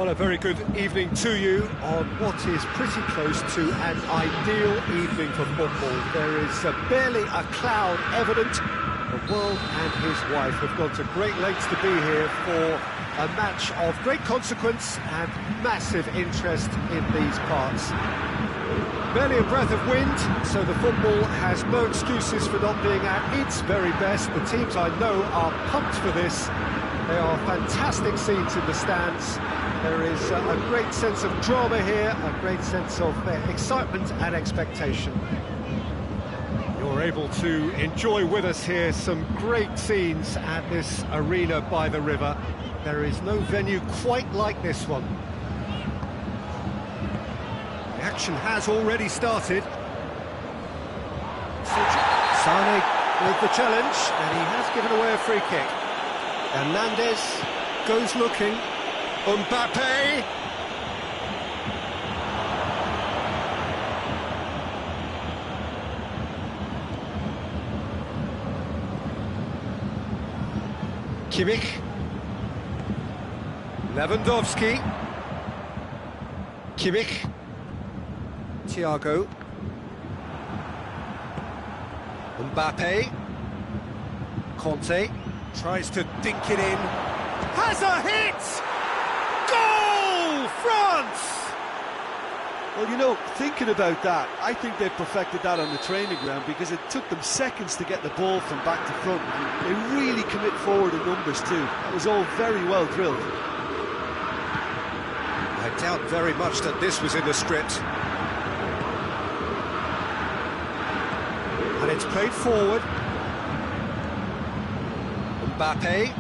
Well, a very good evening to you on what is pretty close to an ideal evening for football. There is barely a cloud evident. The world and his wife have gone to great lengths to be here for a match of great consequence and massive interest in these parts. Barely a breath of wind, so the football has no excuses for not being at its very best. The teams I know are pumped for this. They are fantastic scenes in the stands. There is a great sense of drama here, a great sense of excitement and expectation. You're able to enjoy with us here some great scenes at this arena by the river. There is no venue quite like this one. The action has already started. Sane with the challenge, and he has given away a free kick. Hernandez goes looking. Mbappe! Kimmich. Lewandowski. Kimmich. Thiago. Mbappe. Conte tries to dink it in. Has a hit! Goal! France! Well, you know, thinking about that, I think they perfected that on the training ground because it took them seconds to get the ball from back to front. And they really commit forward in numbers too. That was all very well drilled. I doubt very much that this was in the script. And it's played forward. Mbappe.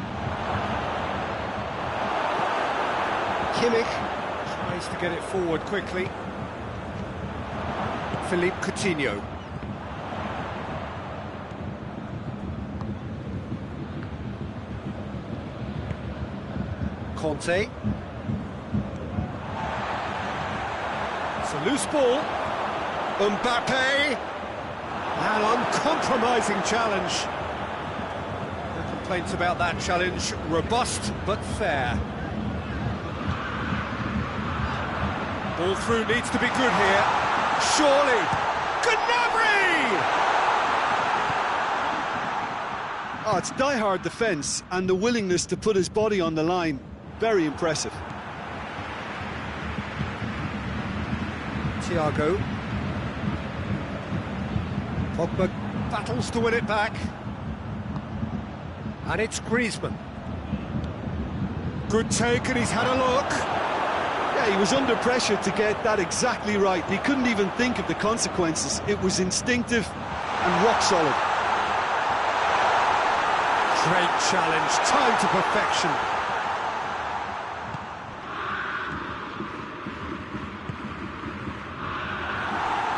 Kimmich tries to get it forward quickly. Philippe Coutinho. Conte. It's a loose ball. Mbappe. An uncompromising challenge. No complaints about that challenge. Robust but fair. Ball through needs to be good here. Surely. Gnabry! Oh, it's die-hard defence and the willingness to put his body on the line. Very impressive. Thiago. Pogba battles to win it back. And it's Griezmann. Good take, and he's had a look. Yeah, he was under pressure to get that exactly right. He couldn't even think of the consequences. It was instinctive and rock solid. Great challenge, time to perfection.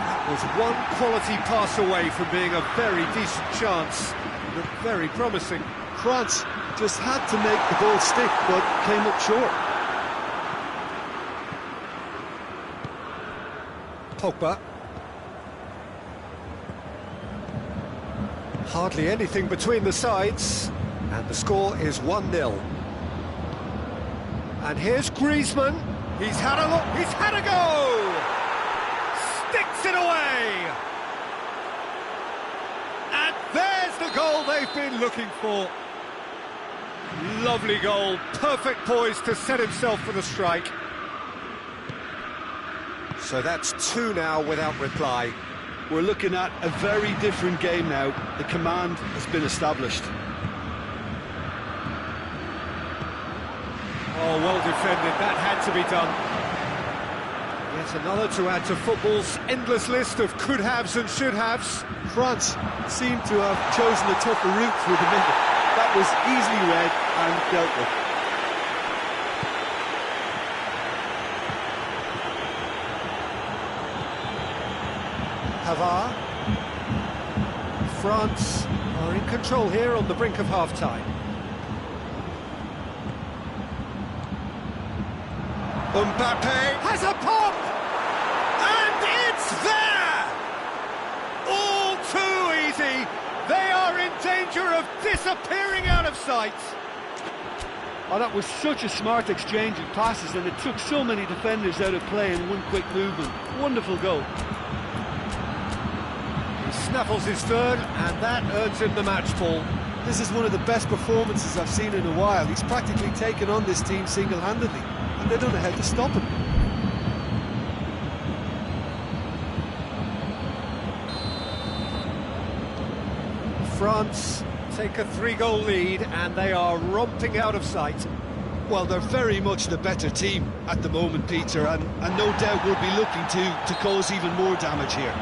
That was one quality pass away from being a very decent chance. Looked very promising. France just had to make the ball stick, but came up short. Pogba. Hardly anything between the sides, and the score is 1-0. And here's Griezmann. He's had a look, he's had a go! Sticks it away! And there's the goal they've been looking for. Lovely goal, perfect poise to set himself for the strike. So that's 2 now without reply. We're looking at a very different game now. The command has been established. Oh, well defended, that had to be done. Yet another to add to football's endless list of could-haves and should-haves. France seem to have chosen a tougher route for the minute. That was easily read and dealt with. Pavard. France are in control here on the brink of half-time. Mbappe has a pop! And it's there! All too easy! They are in danger of disappearing out of sight! Oh, that was such a smart exchange of passes, and it took so many defenders out of play in one quick movement. Wonderful goal. He snaffles his third, and that earns him the match ball. This is one of the best performances I've seen in a while. He's practically taken on this team single-handedly, and they don't know how to stop him. France take a 3-goal lead, and they are romping out of sight. Well, they're very much the better team at the moment, Peter, and no doubt will be looking to cause even more damage here.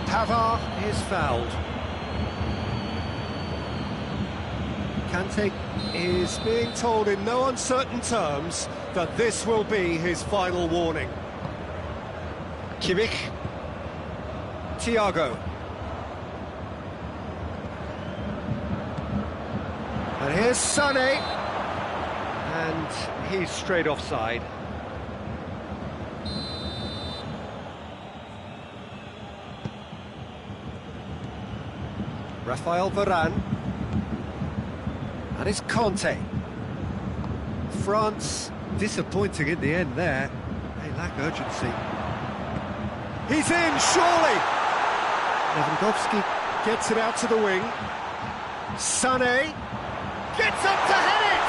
Pavard is fouled. Kante is being told in no uncertain terms that this will be his final warning. Kimmich. Thiago. And here's Sané. And he's straight offside. Raphael Varane. And it's Conte. France disappointing in the end there. They lack urgency. He's in, surely! Lewandowski gets it out to the wing. Sané gets up to head it!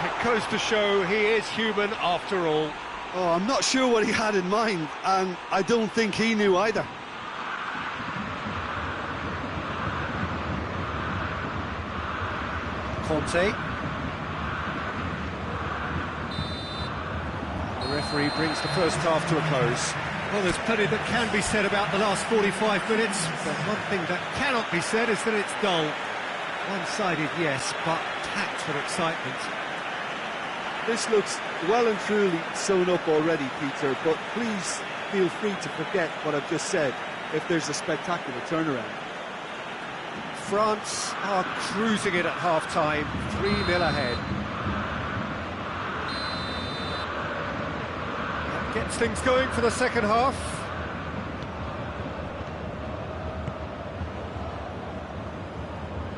It goes to show he is human after all. Oh, I'm not sure what he had in mind, and I don't think he knew either. Conte. The referee brings the first half to a close. Well, there's plenty that can be said about the last 45 minutes, but one thing that cannot be said is that it's dull. One-sided, yes, but packed for excitement. This looks well and truly sewn up already, Peter, but please feel free to forget what I've just said if there's a spectacular turnaround. France are cruising it at half-time, 3-0 ahead. That gets things going for the second half.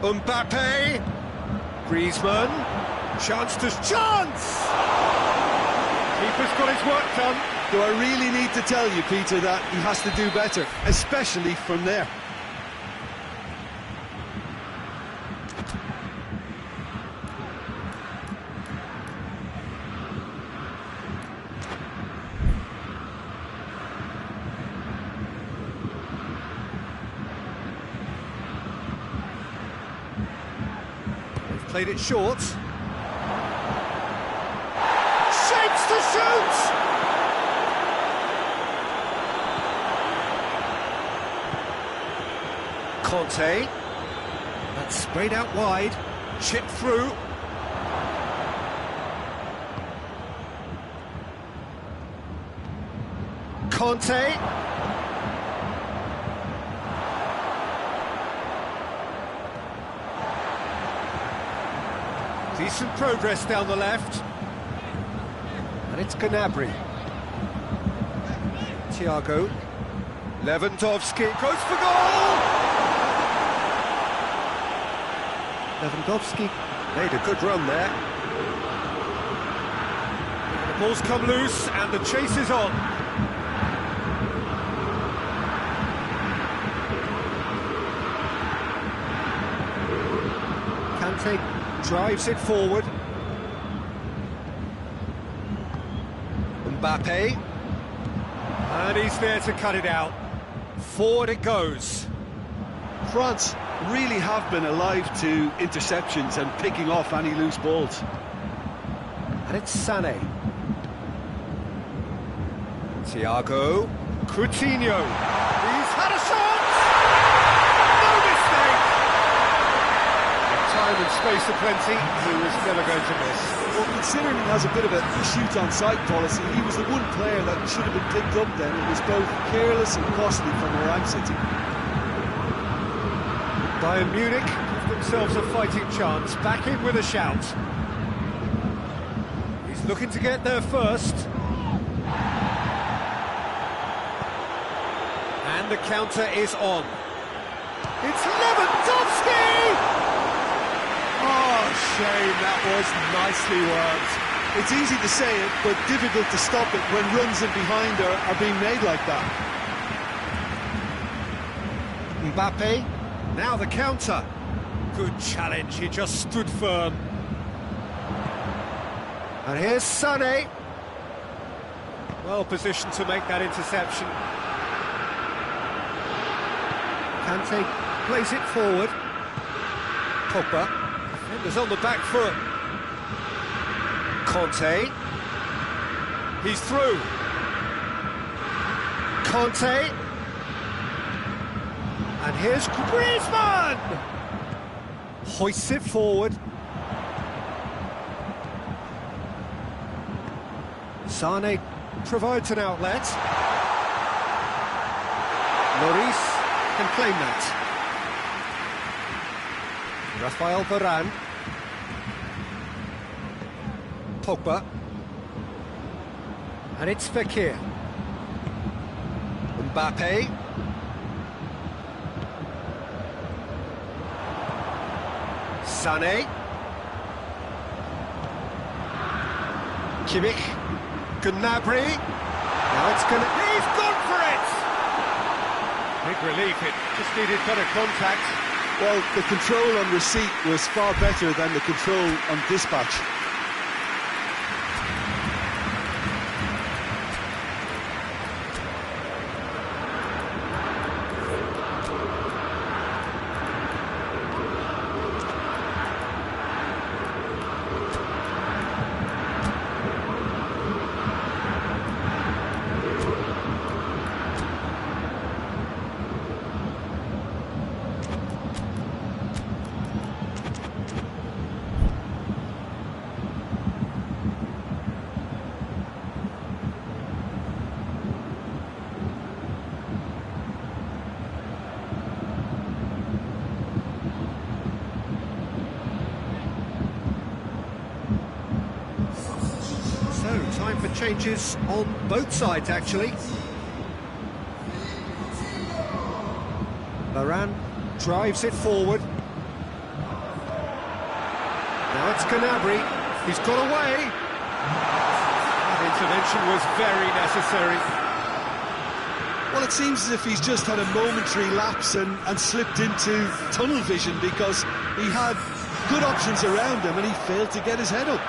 Mbappe, Griezmann, chance! Keeper's got his work done. Do I really need to tell you, Peter, that he has to do better, especially from there? Played it short. Shapes to shoot! Conte. That's sprayed out wide. Chipped through. Conte. Decent progress down the left. And it's Gnabry. Thiago. Lewandowski goes for goal! Lewandowski made a good run there. The ball's come loose and the chase is on. Kante drives it forward. Mbappe. And he's there to cut it out. Forward it goes. France really have been alive to interceptions and picking off any loose balls. And it's Sané. Thiago. Coutinho. He's had a shot! No mistake! Time and space aplenty, he was never going to miss. Well, considering he has a bit of a shoot on sight policy, he was the one player that should have been picked up then. It was both careless and costly from where I'm sitting. Bayern Munich give themselves a fighting chance, back in with a shout. He's looking to get there first. And the counter is on. It's Lewandowski! Oh, shame, that was nicely worked. It's easy to say it, but difficult to stop it when runs in behind are being made like that. Mbappe, now the counter. Good challenge, he just stood firm. And here's Sané. Well positioned to make that interception. Kante plays it forward. Pogba, defenders on the back foot. Conte, he's through. Conte, and here's Griezmann! Hoists it forward. Sané provides an outlet. Lloris can claim that. Rafael Varane. Pogba. And it's Fekir. Mbappe. Sané. Kimmich. Gnabry. Now it's gonna... He's gone for it! Big relief, it just needed better contact. Well, the control on receipt was far better than the control on dispatch. Time for changes on both sides, actually. Varane drives it forward. Now it's Gnabry. He's got away. That intervention was very necessary. Well, it seems as if he's just had a momentary lapse and slipped into tunnel vision, because he had good options around him and he failed to get his head up.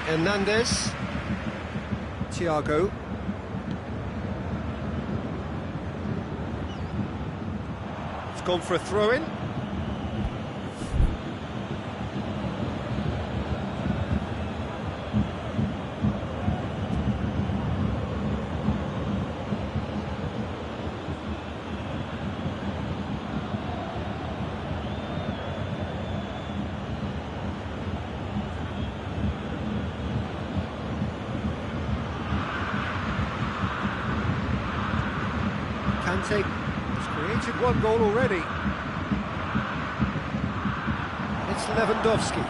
Hernandez, Thiago, it's gone for a throw-in. Kante has created one goal already. It's Lewandowski.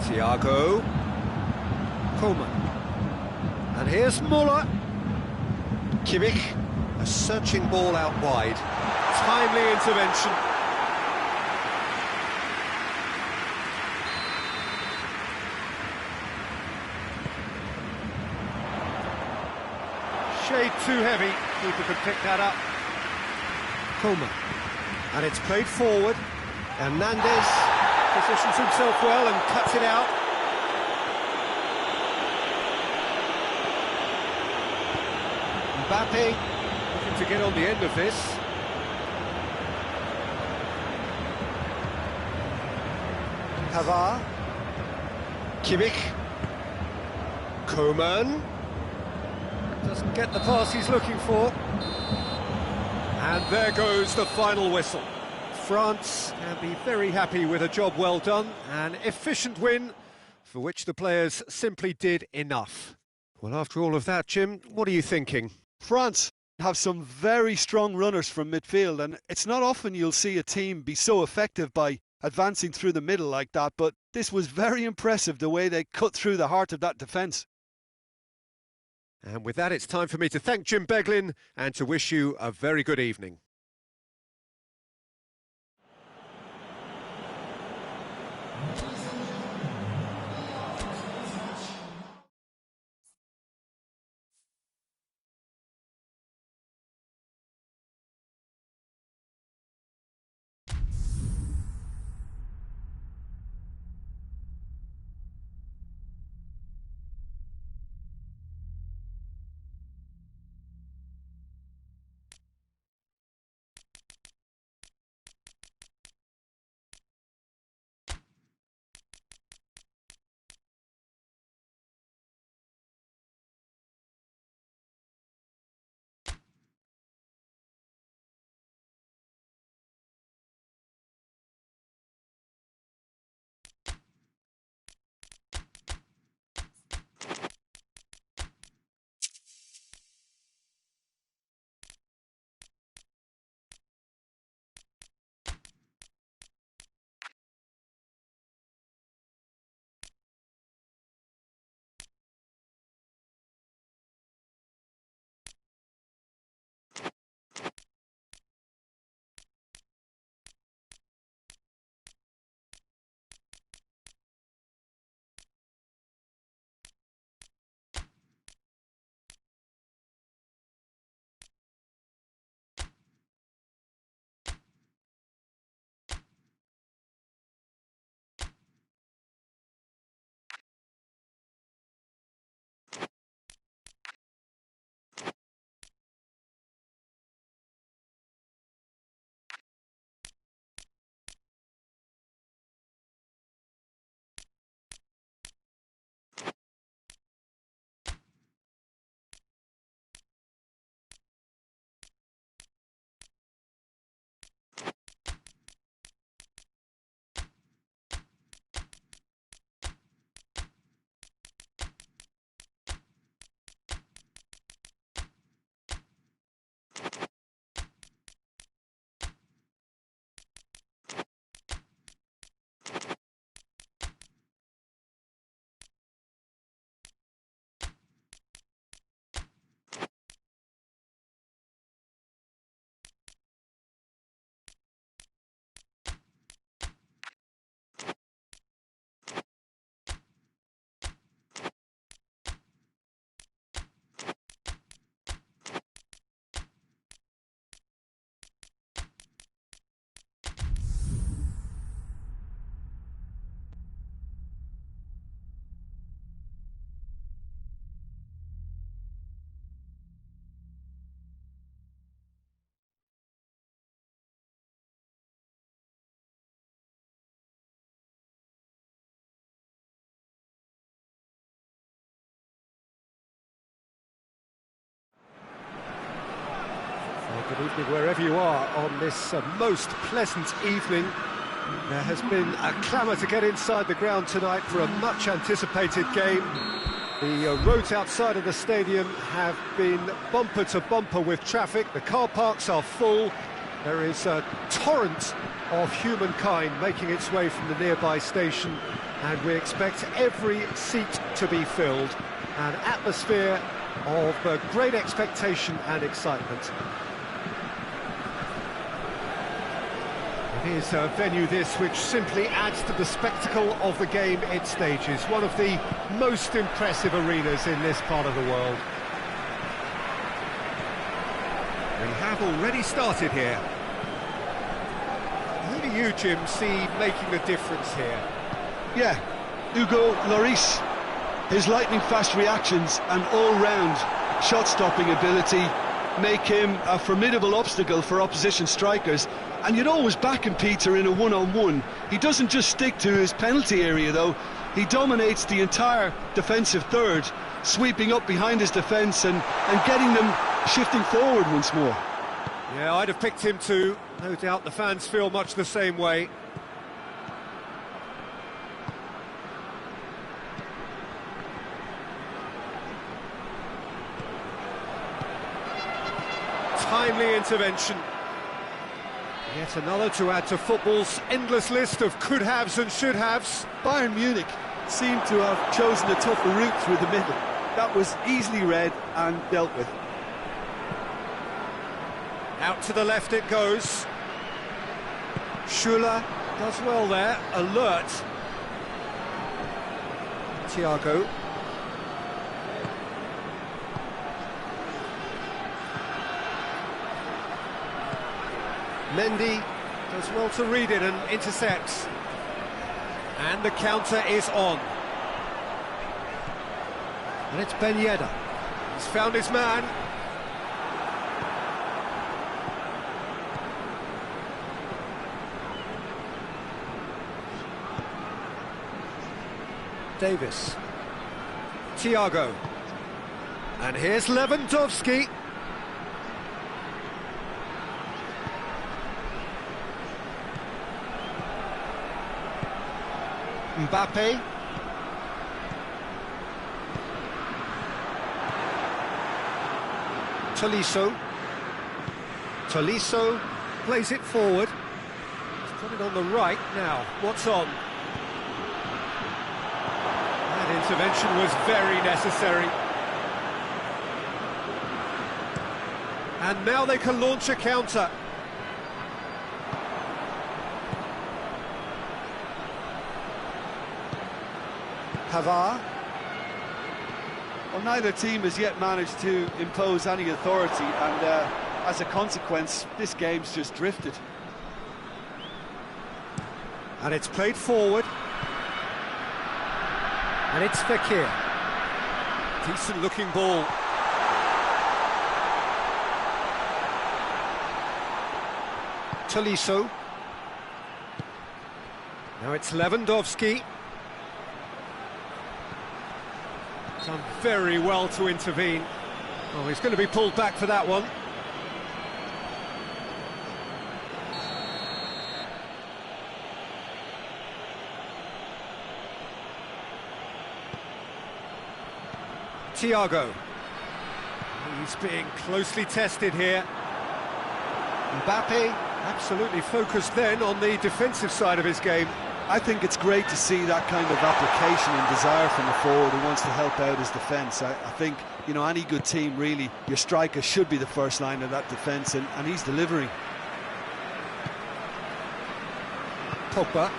Thiago. Coleman. And here's Muller. Kimmich. A searching ball out wide. Timely intervention. Shade too heavy, keeper could pick that up. Coleman, and it's played forward. Hernandez positions himself well and cuts it out. Mbappe looking to get on the end of this. Pavard. Kimmich. Coman. Doesn't get the pass he's looking for. And there goes the final whistle. France can be very happy with a job well done, an efficient win for which the players simply did enough. Well, after all of that, Jim, what are you thinking? France have some very strong runners from midfield, and it's not often you'll see a team be so effective by advancing through the middle like that, but this was very impressive the way they cut through the heart of that defence. And with that, it's time for me to thank Jim Beglin and to wish you a very good evening. Good evening wherever you are on this most pleasant evening. There has been a clamour to get inside the ground tonight for a much anticipated game. The roads outside of the stadium have been bumper to bumper with traffic. The car parks are full. There is a torrent of humankind making its way from the nearby station, and we expect every seat to be filled. An atmosphere of great expectation and excitement. It is a venue this which simply adds to the spectacle of the game it stages. One of the most impressive arenas in this part of the world. We have already started here. Who do you, Jim, see making the difference here? Yeah, Hugo Lloris. His lightning-fast reactions and all-round shot-stopping ability make him a formidable obstacle for opposition strikers. And you'd always back him, Peter, in a one-on-one. He doesn't just stick to his penalty area, though. He dominates the entire defensive third, sweeping up behind his defence and getting them shifting forward once more. Yeah, I'd have picked him too. No doubt the fans feel much the same way. Timely intervention. Yet another to add to football's endless list of could-haves and should-haves. Bayern Munich seem to have chosen a tougher route through the middle. that was easily read and dealt with. Out to the left it goes. Schuler does well there, alert. Thiago. Mendy does well to read it and intercepts. And the counter is on. And it's Ben Yedder. He's found his man. Davis. Thiago. And here's Lewandowski. Mbappe. Tolisso. Tolisso plays it forward. He's put it on the right now. What's on? That intervention was very necessary. And now they can launch a counter. Pavard. Well, neither team has yet managed to impose any authority, and as a consequence, this game's just drifted. And it's played forward. And it's Fekir. Decent looking ball. Tolisso. Now it's Lewandowski. Done very well to intervene. Oh, he's going to be pulled back for that one. Thiago. He's being closely tested here. Mbappe absolutely focused then on the defensive side of his game. I think it's great to see that kind of application and desire from a forward who wants to help out his defence. I think, you know, any good team, really, your striker should be the first line of that defence, and he's delivering. Pogba.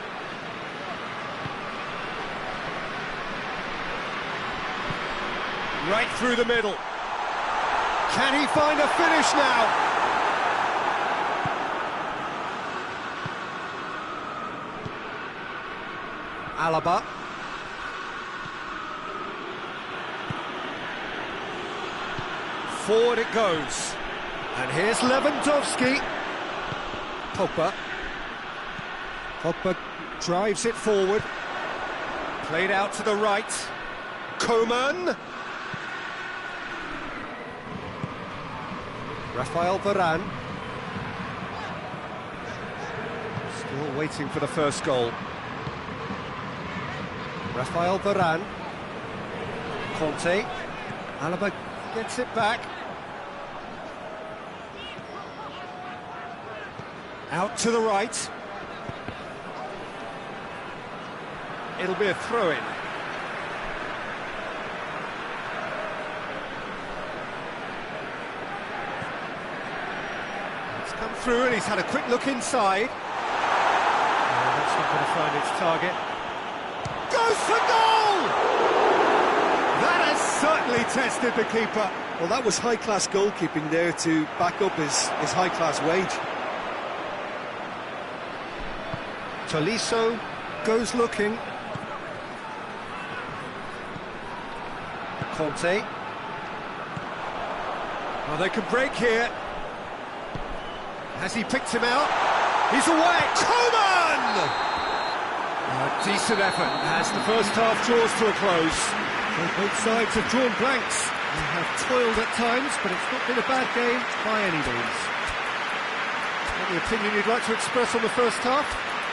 Right through the middle. Can he find a finish now? Alaba. Forward it goes. And here's Lewandowski. Pogba. Pogba drives it forward. Played out to the right. Coman. Rafael Varane. Still waiting for the first goal. Rafael Varane. Conte. Alaba gets it back. Out to the right. It'll be a throw-in. It's come through and he's had a quick look inside. Oh, that's not going to find its target. Goes for goal! That has certainly tested the keeper. Well, that was high-class goalkeeping there to back up his high-class wage. Tolisso goes looking. Conte. Well, they can break here. Has he picked him out? He's away! Coman! A decent effort as the first half draws to a close. Well, both sides have drawn blanks. They have toiled at times, but it's not been a bad game by any means. Any opinion you'd like to express on the first half?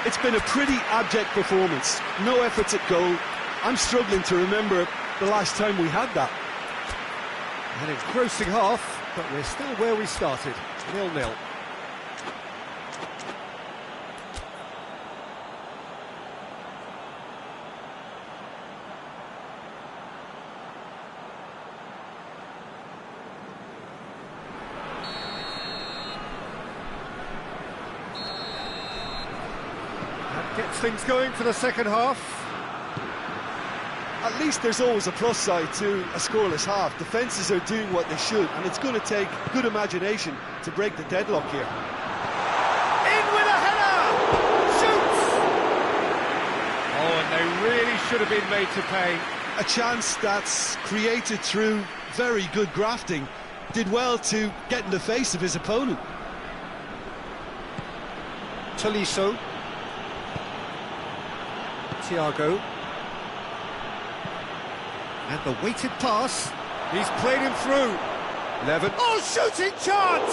It's been a pretty abject performance. No efforts at goal. I'm struggling to remember the last time we had that. An engrossing half, but we're still where we started, 0-0. Gets things going for the second half. At least there's always a plus side to a scoreless half. Defences are doing what they should, and it's going to take good imagination to break the deadlock here. In with a header! Shoots! Oh, and they really should have been made to pay. A chance that's created through very good grafting. Did well to get in the face of his opponent. Tolisso. Thiago. And the weighted pass. He's played him through. Levin. Oh, shooting chance!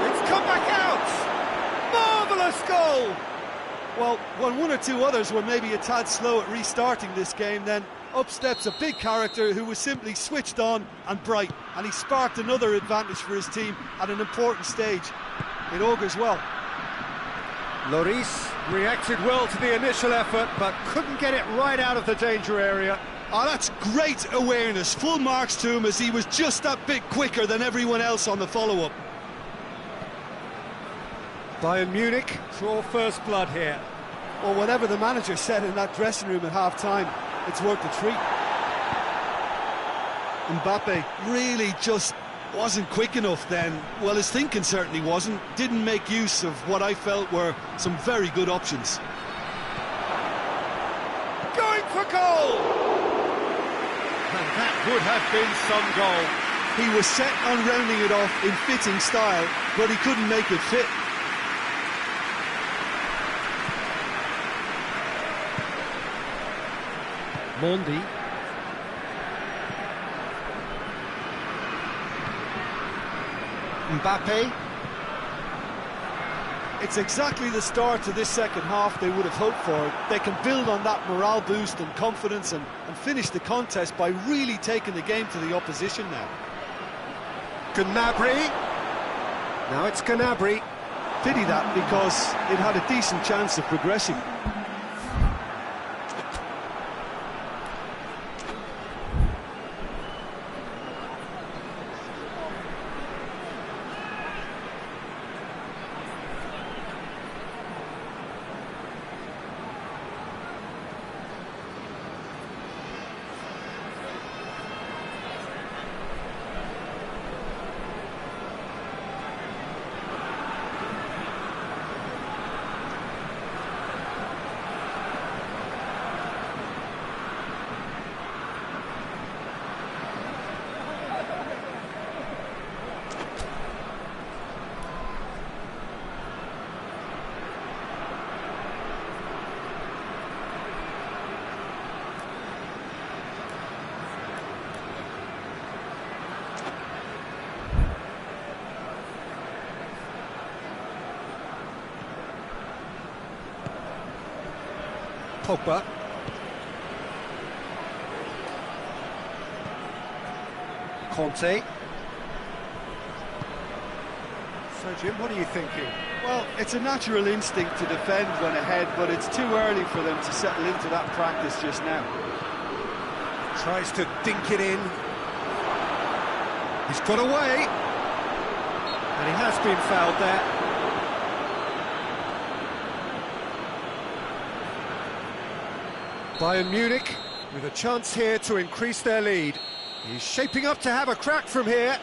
It's come back out! Marvellous goal! Well, when one or two others were maybe a tad slow at restarting this game, then up steps a big character who was simply switched on and bright, and he sparked another advantage for his team at an important stage. It augurs well. Lloris reacted well to the initial effort, but couldn't get it right out of the danger area. Oh, that's great awareness. Full marks to him, as he was just that bit quicker than everyone else on the follow-up. Bayern Munich draw first blood here. Well, whatever the manager said in that dressing room at half-time, it's worth the treat. Mbappe really just wasn't quick enough then. Well, his thinking certainly wasn't. Didn't make use of what I felt were some very good options. Going for goal! And that would have been some goal. He was set on rounding it off in fitting style, but he couldn't make it fit. Mondi. Mbappe. It's exactly the start to this second half they would have hoped for. They can build on that morale boost and confidence and finish the contest by really taking the game to the opposition now. Gnabry. Now it's Gnabry. Pity that, because it had a decent chance of progressing. Pogba. Conte. So, Jim, what are you thinking? Well, it's a natural instinct to defend when ahead, but it's too early for them to settle into that practice just now. Tries to dink it in. He's got away. And he has been fouled there. Bayern Munich with a chance here to increase their lead. He's shaping up to have a crack from here.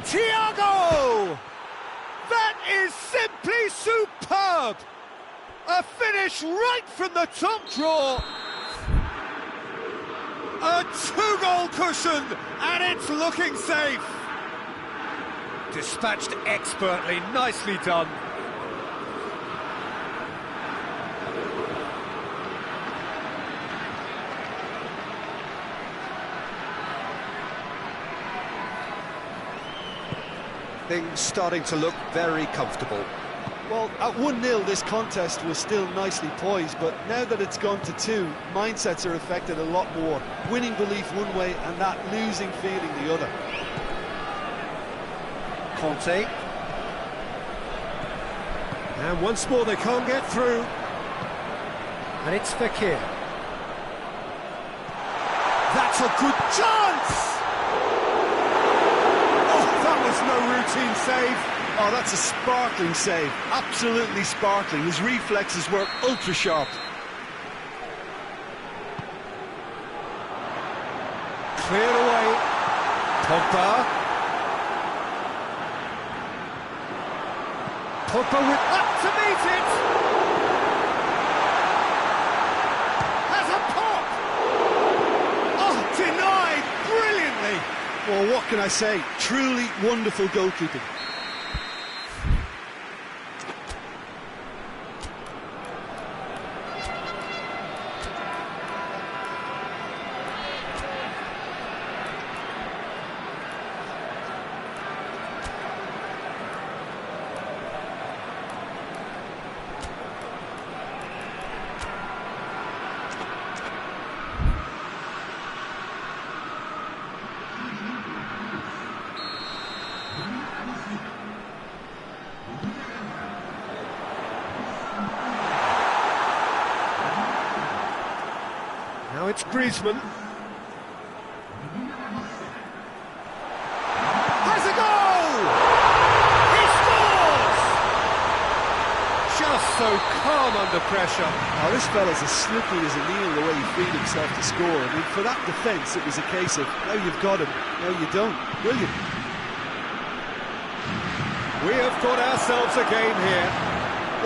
Thiago! That is simply superb! A finish right from the top drawer. A two-goal cushion, and it's looking safe. Dispatched expertly, nicely done. Things starting to look very comfortable. Well, at 1-0 this contest was still nicely poised, but now that it's gone to 2, mindsets are affected a lot more. Winning belief one way and that losing feeling the other. Conte. And once more they can't get through. And it's Fekir. That's a good chance! Oh, that was no routine save. Oh, that's a sparkling save. Absolutely sparkling. His reflexes were ultra sharp. Cleared away. Pogba. Pogba with up to meet it. Has a pop. Oh, denied brilliantly. Well, what can I say? Truly wonderful goalkeeping. Now it's Griezmann. Has a goal! He scores! Just so calm under pressure. Oh, this fella's as slippery as a needle the way he freed himself to score. I mean, for that defence, it was a case of, now you've got him, now you don't. Brilliant. We have got ourselves a game here.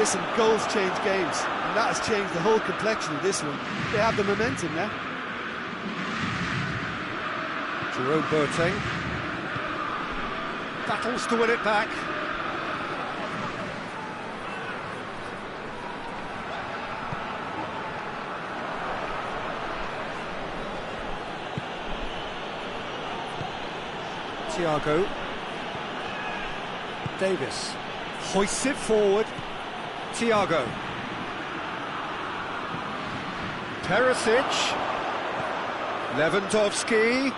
Listen, goals change games, and that has changed the whole complexion of this one. They have the momentum now. Jerome Boateng battles to win it back. Thiago. Davis hoists it forward. Thiago. Perisic. Lewandowski.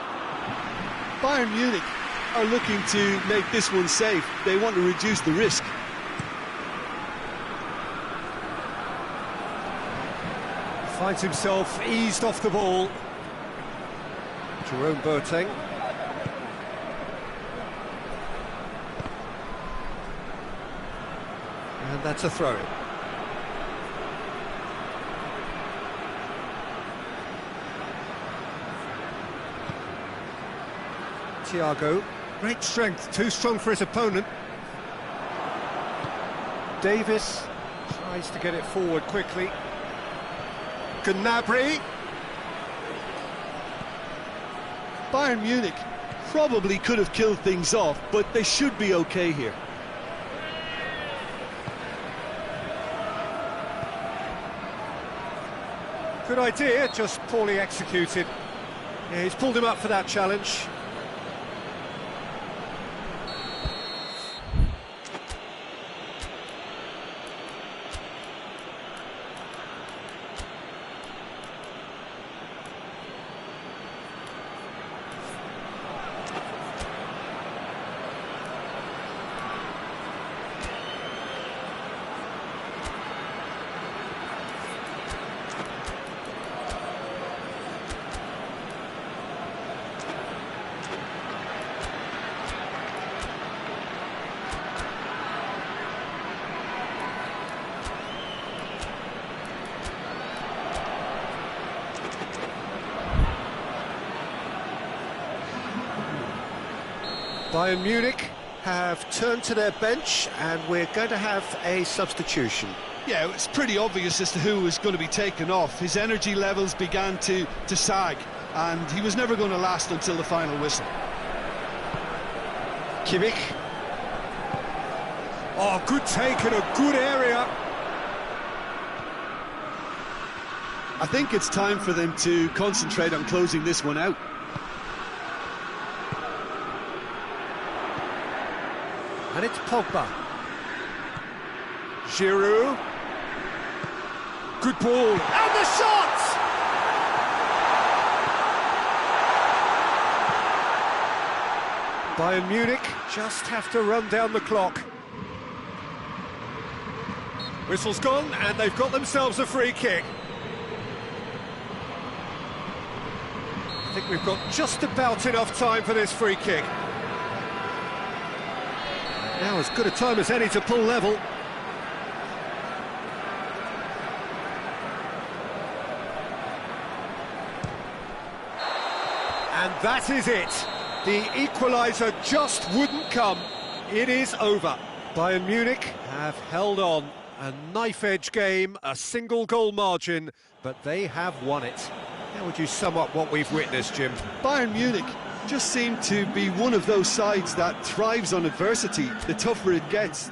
Bayern Munich are looking to make this one safe. They want to reduce the risk. Finds himself eased off the ball. Jerome Boateng. And that's a throw-in. Thiago, great strength, too strong for his opponent. Davis tries to get it forward quickly. Gnabry. Bayern Munich probably could have killed things off, but they should be okay here. Good idea, just poorly executed. Yeah, he's pulled him up for that challenge. Bayern Munich have turned to their bench and we're going to have a substitution. Yeah, it's pretty obvious as to who was going to be taken off. His energy levels began to sag, and he was never going to last until the final whistle. Kimmich. Oh, good take in a good area. I think it's time for them to concentrate on closing this one out. And it's Pogba. Giroud. Good ball. And the shot! Bayern Munich just have to run down the clock. Whistle's gone and they've got themselves a free kick. I think we've got just about enough time for this free kick. Now as good a time as any to pull level. And that is it. The equaliser just wouldn't come. It is over. Bayern Munich have held on. A knife-edge game, a single goal margin, but they have won it. How would you sum up what we've witnessed, Jim? Bayern Munich just seem to be one of those sides that thrives on adversity. The tougher it gets,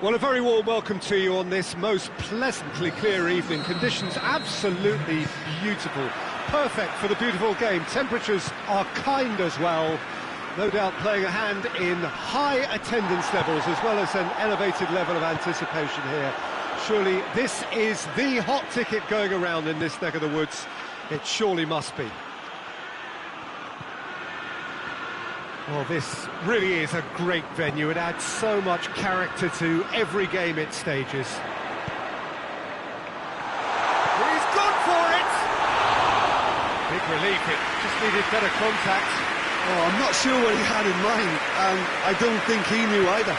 Well, a very warm welcome to you on this most pleasantly clear evening. Conditions absolutely beautiful. Perfect for the beautiful game. Temperatures are kind as well. No doubt playing a hand in high attendance levels as well as an elevated level of anticipation here. Surely this is the hot ticket going around in this neck of the woods. It surely must be. Well, this really is a great venue. It adds so much character to every game it stages. He's gone for it! Big relief, it just needed better contact. oh, I'm not sure what he had in mind, and I don't think he knew either.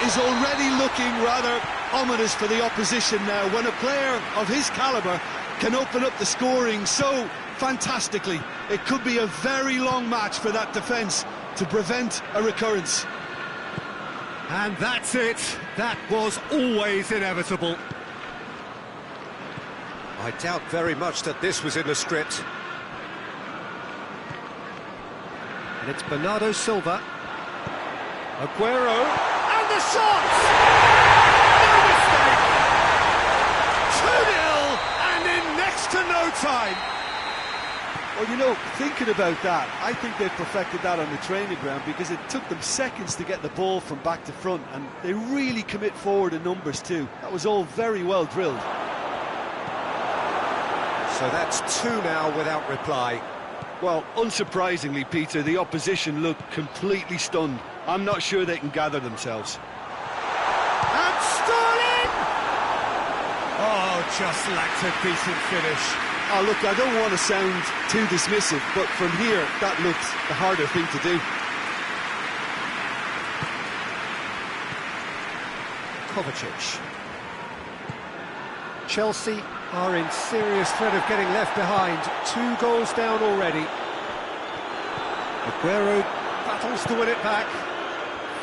Is already looking rather ominous for the opposition now, when a player of his calibre can open up the scoring so fantastically. It could be a very long match for that defence to prevent a recurrence. And that's it. That was always inevitable. I doubt very much that this was in the script. And it's Bernardo Silva. Aguero. And the shot! No mistake! 2-0 and in next to no time. Well, you know, thinking about that, I think they've perfected that on the training ground because it took them seconds to get the ball from back to front, and they really commit forward in numbers too. That was all very well drilled. So that's 2 now without reply. Well, unsurprisingly, Peter, the opposition looked completely stunned. I'm not sure they can gather themselves. And Sterling! Oh, just lacked a decent finish. Oh, look, I don't want to sound too dismissive, but from here, that looks the harder thing to do. Kovacic. Chelsea are in serious threat of getting left behind. 2 goals down already. Aguero battles to win it back.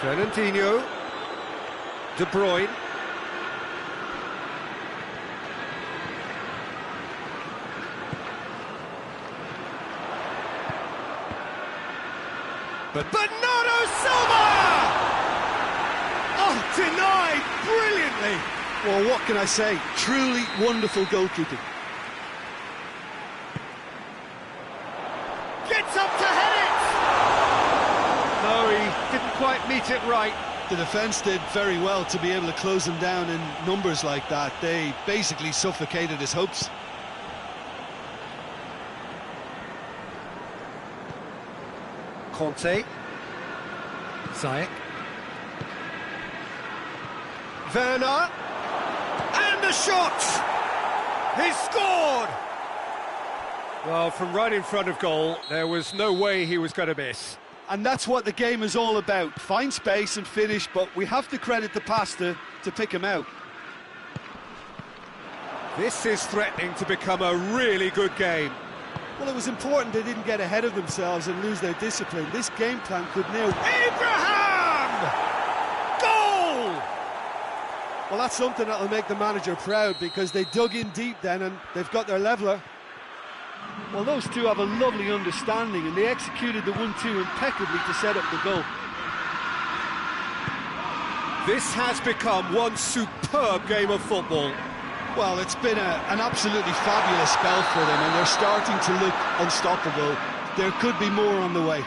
Fernandinho. De Bruyne. But Bernardo Silva! Oh, denied brilliantly. Well, what can I say? Truly wonderful goalkeeping. Gets up to head it! No, he didn't quite meet it right. The defence did very well to be able to close him down in numbers like that. They basically suffocated his hopes. Conte. Ziyech. Werner. And the shot! He's scored! Well, from right in front of goal, there was no way he was going to miss. And that's what the game is all about. Find space and finish, but we have to credit the passer to pick him out. This is threatening to become a really good game. Well, it was important they didn't get ahead of themselves and lose their discipline. This game plan could now... Abraham! Goal! Well, that's something that'll make the manager proud because they dug in deep then and they've got their leveller. Well, those two have a lovely understanding and they executed the 1-2 impeccably to set up the goal. This has become one superb game of football. Well, it's been an absolutely fabulous spell for them and they're starting to look unstoppable. There could be more on the way.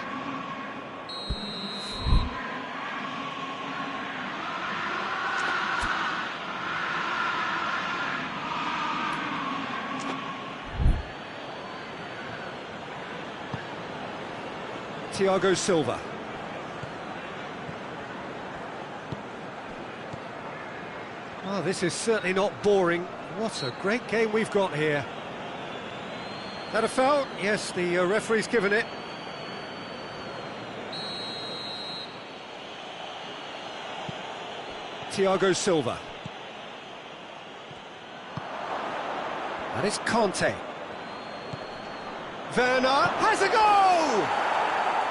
Thiago Silva. Oh, this is certainly not boring. What a great game we've got here. That a foul? Yes, the referee's given it. Thiago Silva. That is Conte. Werner has a goal!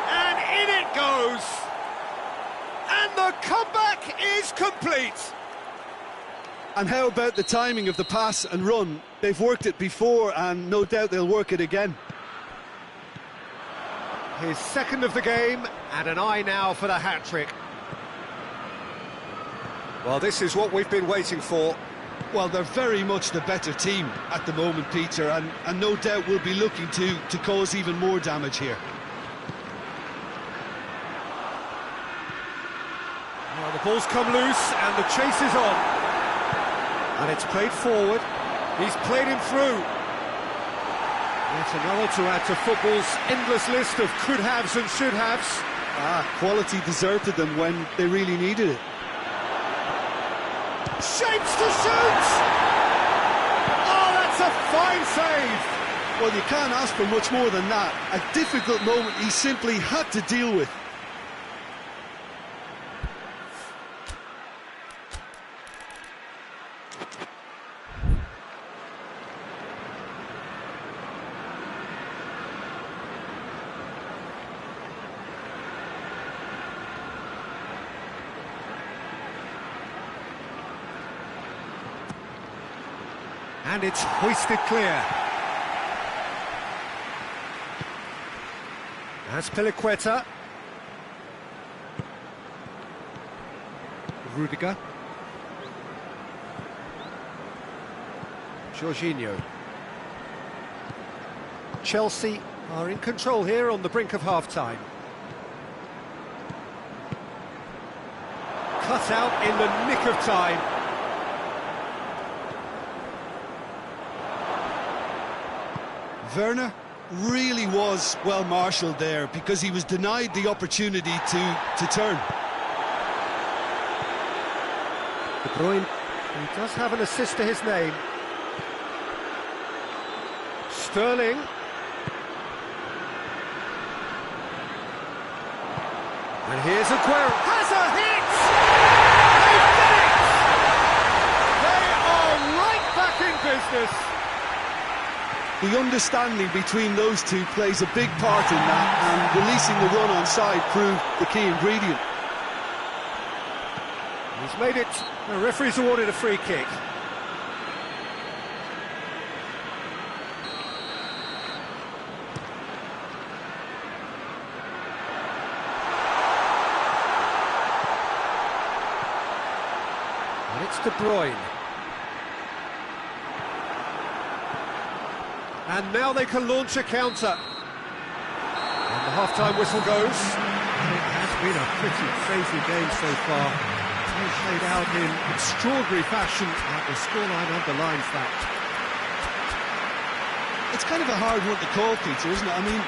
And in it goes! And the comeback is complete! And how about the timing of the pass and run? They've worked it before and no doubt they'll work it again. His second of the game and an eye now for the hat-trick. Well, this is what we've been waiting for. Well, they're very much the better team at the moment, Peter, and no doubt we'll be looking to cause even more damage here. Well, the ball's come loose and the chase is on. And it's played forward. He's played him through. Yet another to add to football's endless list of could-haves and should-haves. Quality deserted them when they really needed it. Shapes to shoot! Oh, that's a fine save! Well, you can't ask for much more than that. A difficult moment he simply had to deal with. And it's hoisted clear. That's Piliqueta. Rudiger. Jorginho. Chelsea are in control here on the brink of half-time. Cut out in the nick of time. Werner really was well marshalled there because he was denied the opportunity to turn. De Bruyne, he does have an assist to his name. Sterling. And here's Aguero. Has a hit! They did it! They are right back in business. The understanding between those two plays a big part in that, and releasing the run on side proved the key ingredient. He's made it. The referee's awarded a free kick. And it's De Bruyne. And now they can launch a counter. And the half-time whistle goes. It has been a pretty crazy game so far. It's played out in extraordinary fashion, and the scoreline underlines that. It's kind of a hard one to call, Peter, isn't it? I mean,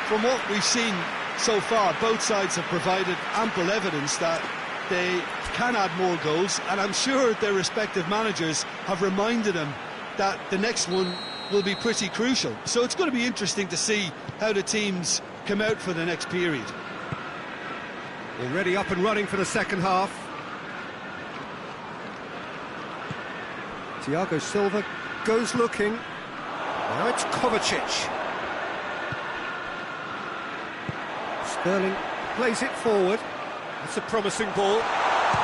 from what we've seen so far, both sides have provided ample evidence that they can add more goals, and I'm sure their respective managers have reminded them that the next one will be pretty crucial. So it's going to be interesting to see how the teams come out for the next period. Already up and running for the second half. Thiago Silva goes looking. Now it's Kovacic. Sterling plays it forward. It's a promising ball.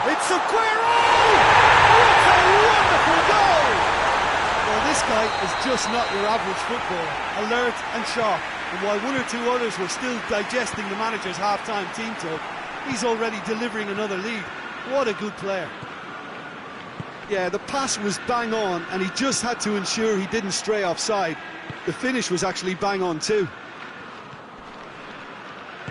It's Aguero! What a wonderful goal! Well, this guy is just not your average footballer. Alert and sharp. And while one or two others were still digesting the manager's half-time team talk, he's already delivering another lead. What a good player. Yeah, the pass was bang on, and he just had to ensure he didn't stray offside. The finish was actually bang on too.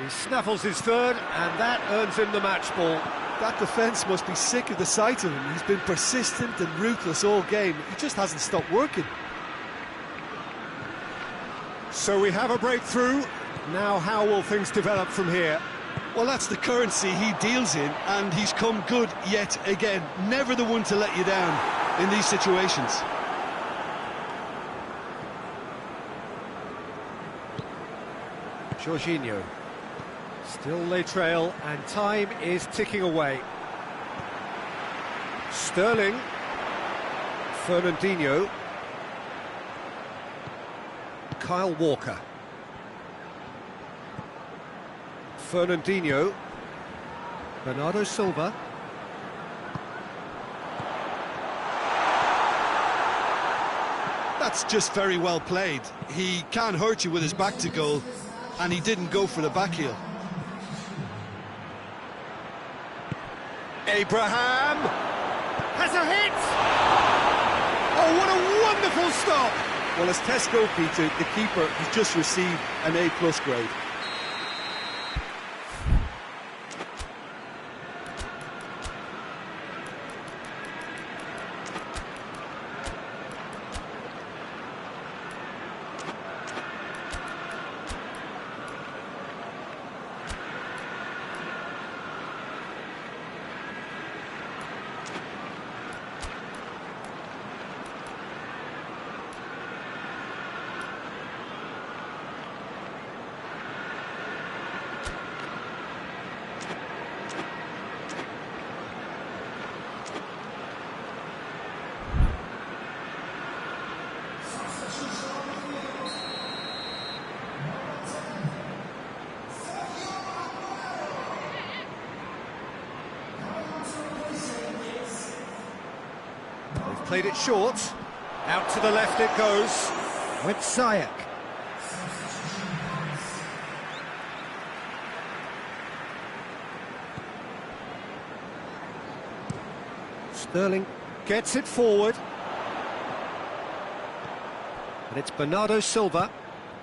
He snaffles his third, and that earns him the match ball. That defence must be sick of the sight of him. He's been persistent and ruthless all game. He just hasn't stopped working. So we have a breakthrough. Now how will things develop from here? Well, that's the currency he deals in, and he's come good yet again. Never the one to let you down in these situations. Jorginho. Still they trail, and time is ticking away. Sterling. Fernandinho. Kyle Walker. Fernandinho. Bernardo Silva. That's just very well played. He can't hurt you with his back to goal, and he didn't go for the back heel. Abraham has a hit! Oh, what a wonderful stop! Well, as tests go, Peter, the keeper has just received an A+ grade. Played it short. Out to the left it goes. With Ziyech. Sterling gets it forward. And it's Bernardo Silva.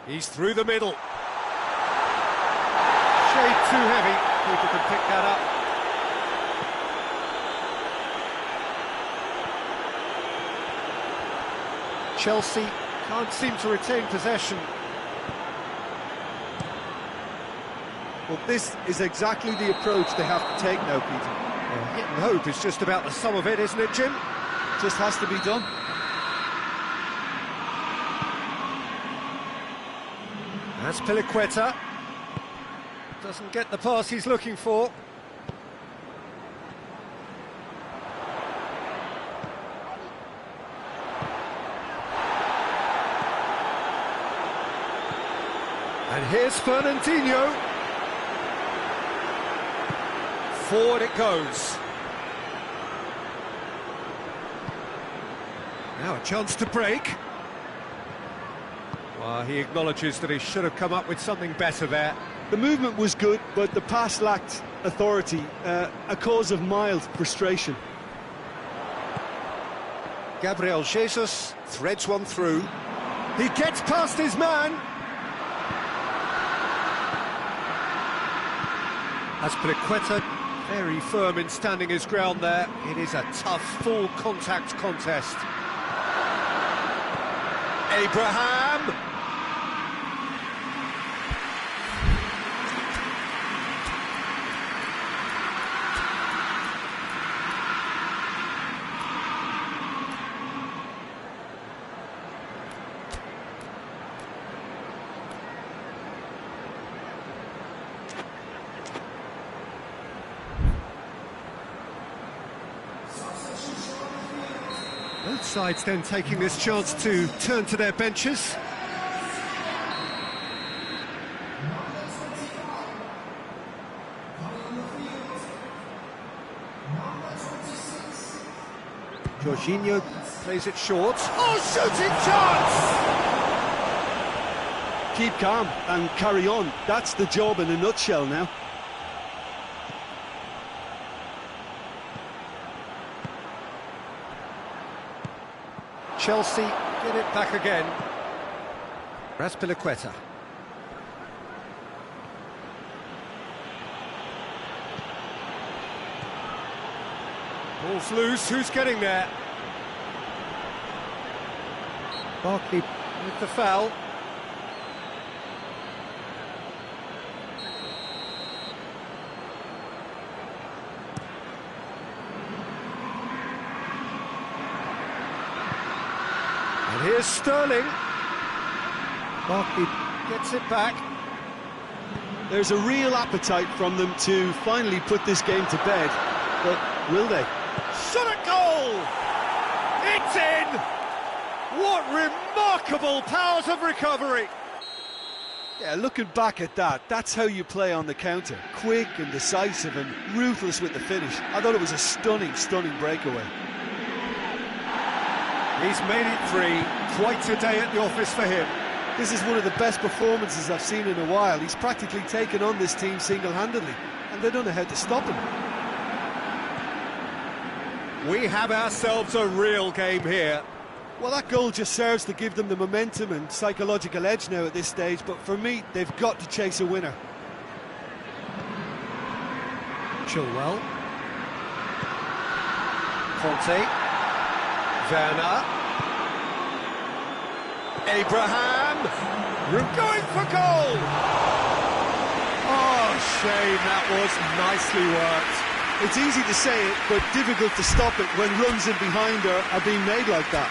He's through the middle. Shade too heavy. People can pick that up. Chelsea can't seem to retain possession. Well, this is exactly the approach they have to take now, Peter. Hit and hope is just about the sum of it, isn't it, Jim? Just has to be done. That's Piliqueta. Doesn't get the pass he's looking for. And here's Fernandinho. Forward it goes. Now a chance to break. Well, he acknowledges that he should have come up with something better there. The movement was good, but the pass lacked authority, a cause of mild frustration. Gabriel Jesus threads one through. He gets past his man. As Piliqueta, very firm in standing his ground there. It is a tough, full contact contest. Abraham! Both sides then taking this chance to turn to their benches. Jorginho plays it short. Oh, shooting chance! Keep calm and carry on. That's the job in a nutshell now. Chelsea get it back again. Piliqueta. Ball's loose, who's getting there? Barkley with the foul. And here's Sterling. Barkley gets it back. There's a real appetite from them to finally put this game to bed, but will they? Shot at goal! It's in! What remarkable powers of recovery! Yeah, looking back at that, that's how you play on the counter. Quick and decisive and ruthless with the finish. I thought it was a stunning, stunning breakaway. He's made it three. Quite a day at the office for him. This is one of the best performances I've seen in a while. He's practically taken on this team single-handedly, and they don't know how to stop him. We have ourselves a real game here. Well, that goal just serves to give them the momentum and psychological edge now at this stage, but for me, they've got to chase a winner. Chilwell. Conte. Werner. Abraham. Going for goal! Oh, shame, that was nicely worked. It's easy to say it, but difficult to stop it when runs in behind are being made like that.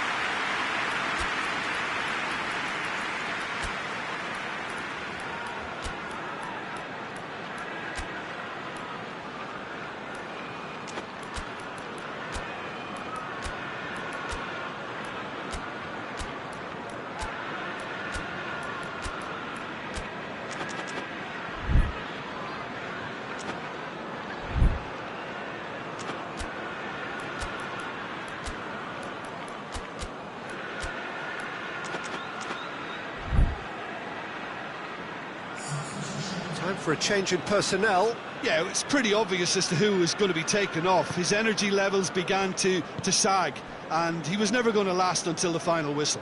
for a change in personnel. Yeah, it's pretty obvious as to who was going to be taken off. His energy levels began to sag, and he was never going to last until the final whistle.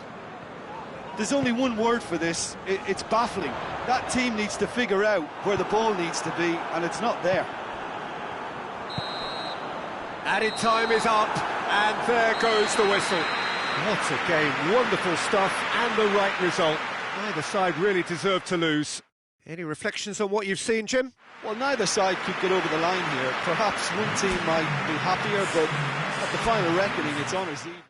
There's only one word for this, it's baffling. That team needs to figure out where the ball needs to be, and it's not there. Added time is up, and there goes the whistle. What a game, wonderful stuff, and the right result. Neither side really deserved to lose. Any reflections on what you've seen, Jim? Well, neither side could get over the line here. Perhaps one team might be happier, but at the final reckoning, it's honours even.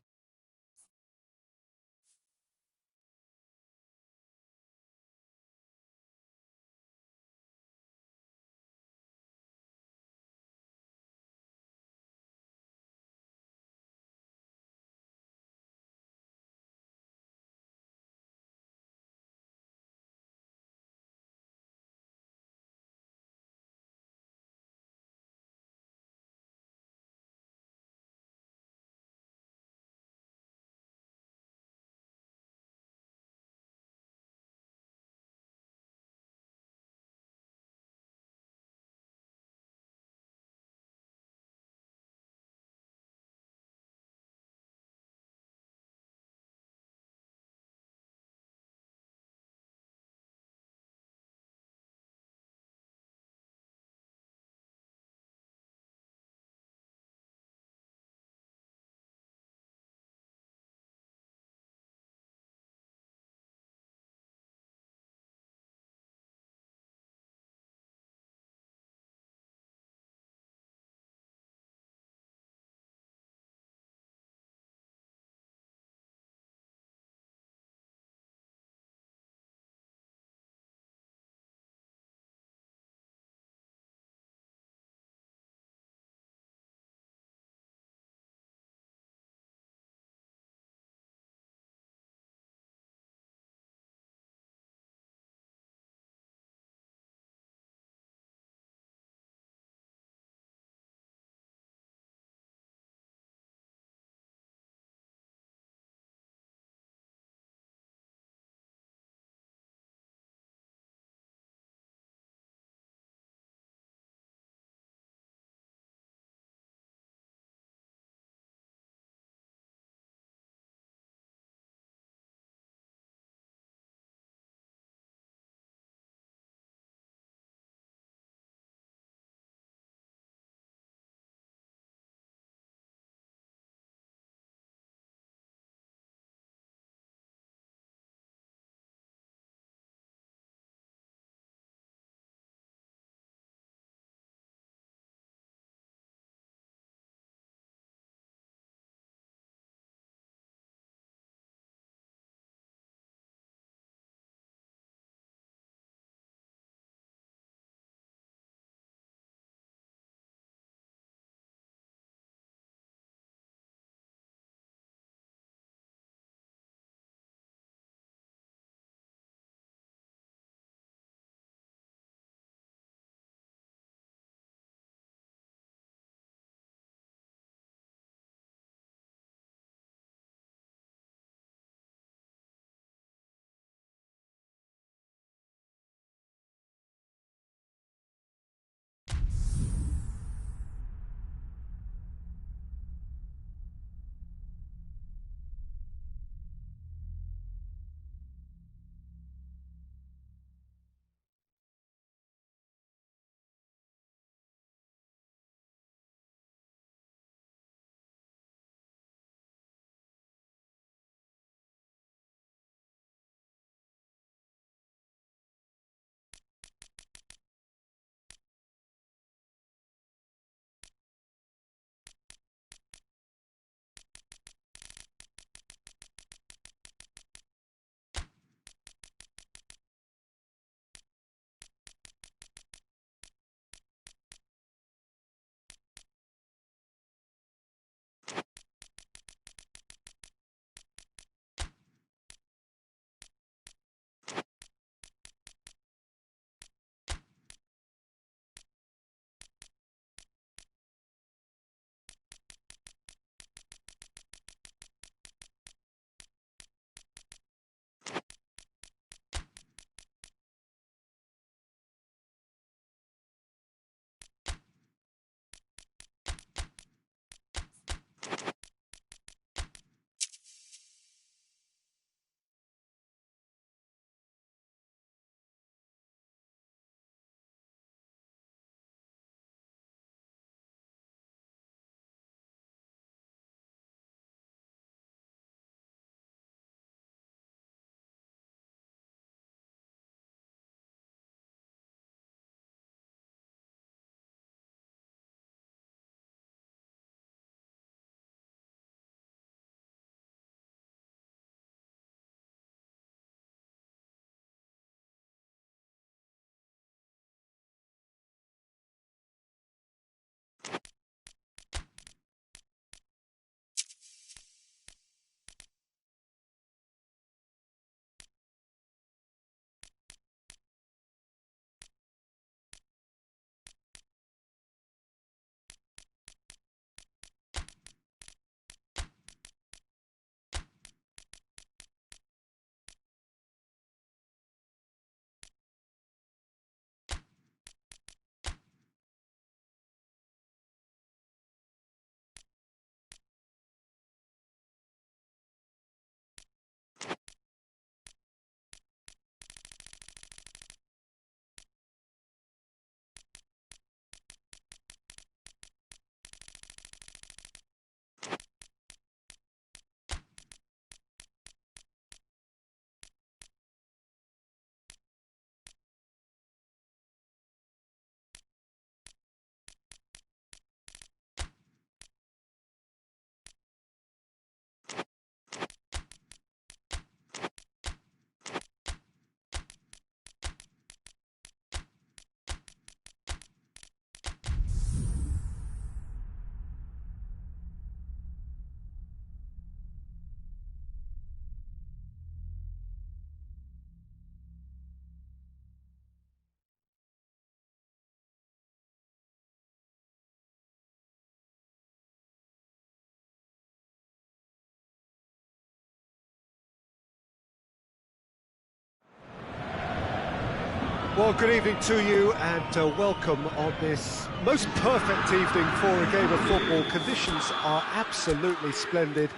Well, good evening to you and welcome on this most perfect evening for a game of football. Conditions are absolutely splendid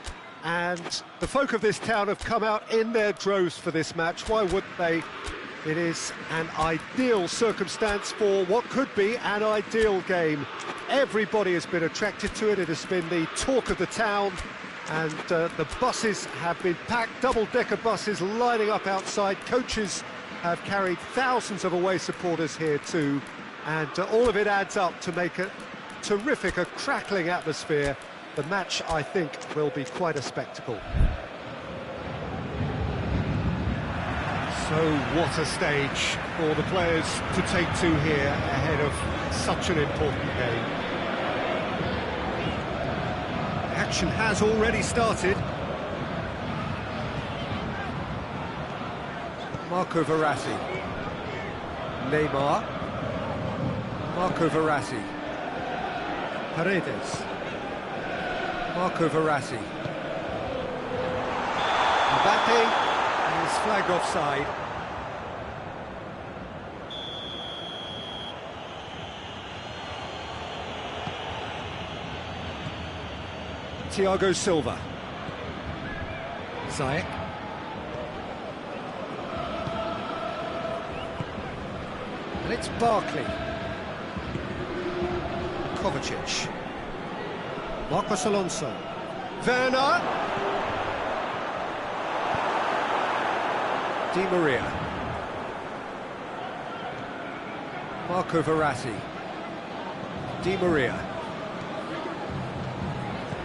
and the folk of this town have come out in their droves for this match. Why wouldn't they? It is an ideal circumstance for what could be an ideal game. Everybody has been attracted to it. It has been the talk of the town. And the buses have been packed, double-decker buses lining up outside. Coaches have carried thousands of away supporters here too, and all of it adds up to make a terrific, a crackling atmosphere. The match, I think, will be quite a spectacle. So what a stage for the players to take to here ahead of such an important game. Action has already started. Marco Verratti. Neymar. Marco Verratti. Paredes. Marco Verratti. Mbappe is flagged offside. Thiago Silva. Ziyech. And it's Barkley. Kovacic. Marcos Alonso. Werner. Di Maria. Marco Verratti. Di Maria.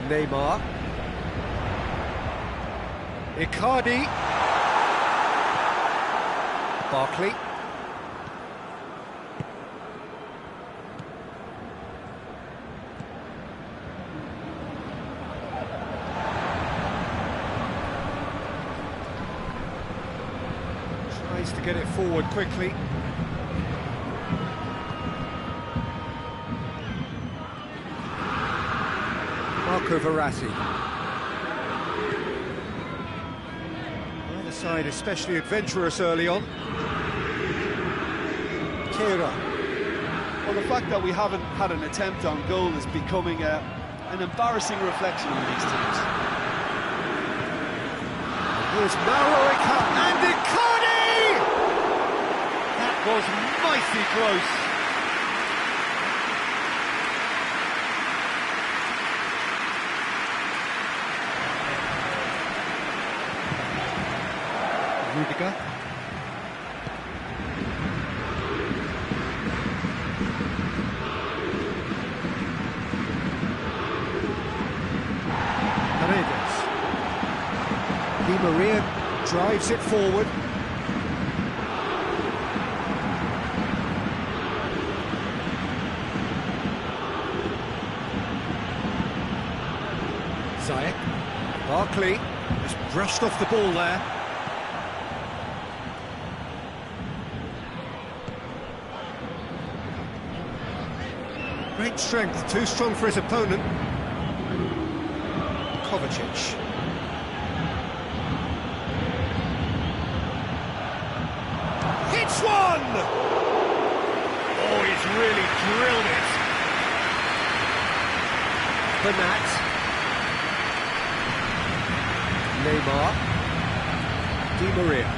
Neymar. Icardi. Barkley. Tries to get it forward quickly. Marco Verratti. Either side especially adventurous early on. Kira. Well, the fact that we haven't had an attempt on goal is becoming an embarrassing reflection on these teams. Here's Mauro Icardi. And Icardi! That was mighty close. Rudiger. Paredes. Di Maria drives it forward. Ziyech. Barkley just brushed off the ball there. Great strength, too strong for his opponent. Kovacic. Hits one! Oh, he's really drilled it. Bernat. Neymar. Di Maria.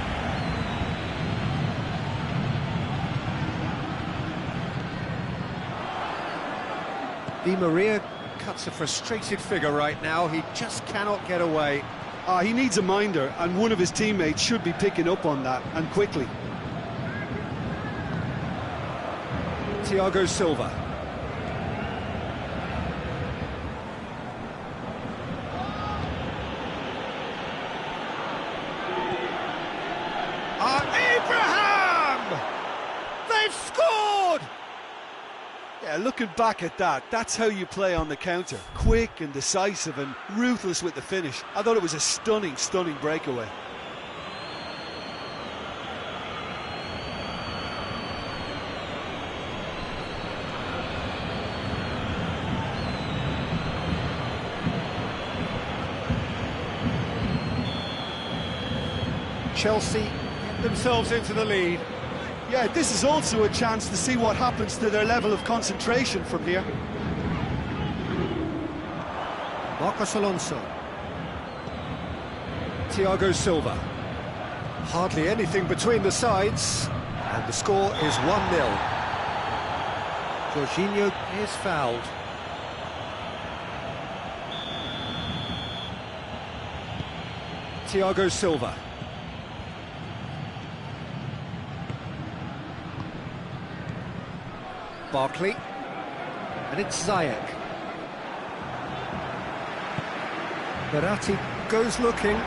Di Maria cuts a frustrated figure right now. He just cannot get away. He needs a minder, and one of his teammates should be picking up on that, and quickly. Thiago Silva. Abraham! They've scored! Yeah, looking back at that, that's how you play on the counter. Quick and decisive and ruthless with the finish. I thought it was a stunning, stunning breakaway. Chelsea get themselves into the lead. Yeah, this is also a chance to see what happens to their level of concentration from here. Marcos Alonso. Thiago Silva. Hardly anything between the sides, and the score is 1-0. Jorginho is fouled. Thiago Silva. Barkley. And it's Ziyech. Verratti goes looking.